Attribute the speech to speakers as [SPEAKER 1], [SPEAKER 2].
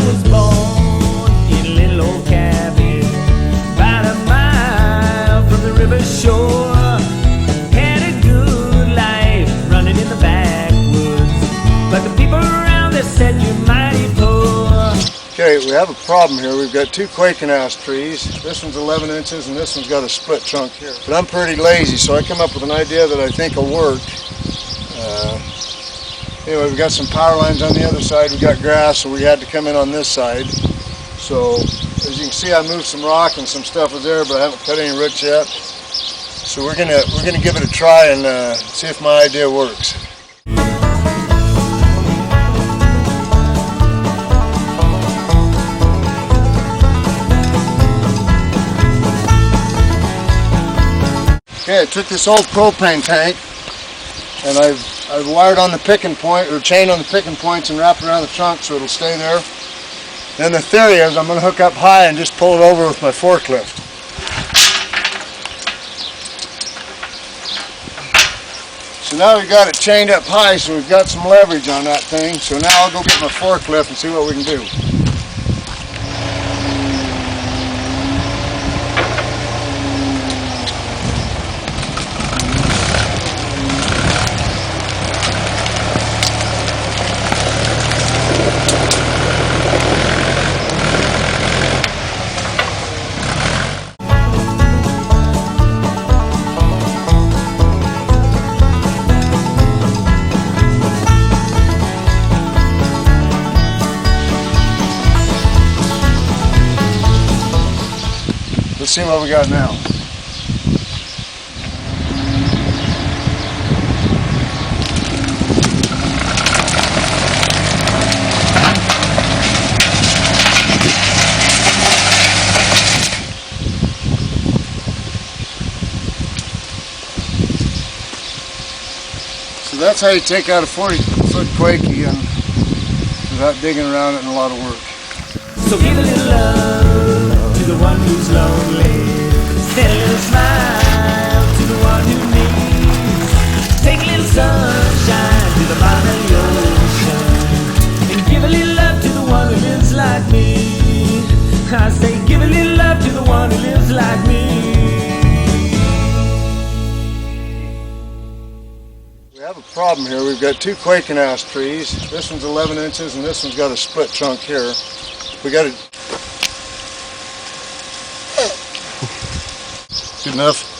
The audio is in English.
[SPEAKER 1] was born in a little old cabin about a mile from the river shore. Had a good life running in the backwoods, but the people around there said you're mighty poor.
[SPEAKER 2] Okay, we have a problem here. We've got two Quaking ash trees. This one's 11 inches and this one's got a split trunk here. But I'm pretty lazy, so I come up with an idea that I think will work. Anyway, we've got some power lines on the other side. We've got grass, so we had to come in on this side. So, as you can see, I moved some rock and some stuff was there, but I haven't cut any roots yet. So we're gonna give it a try and see if my idea works. Okay, I took this old propane tank and I've wired on the picking point, or chain on the picking points, and wrapped around the trunk so it'll stay there. Then the theory is I'm going to hook up high and just pull it over with my forklift. So now we've got it chained up high, so we've got some leverage on that thing. So now I'll go get my forklift and see what we can do. Let's see what we got now. So that's how you take out a 40-foot quakey and without digging around it and a lot of work.
[SPEAKER 1] So give a little love to the one who's lonely. Send a little smile to the one who needs. Take a little sunshine to the bottom of the ocean. And give a little love to the one who lives like me. I say give a little love to the one who lives like me.
[SPEAKER 2] We have a problem here. We've got two Quaking ash trees. This one's 11 inches and this one's got a split trunk here. We got it. Good enough.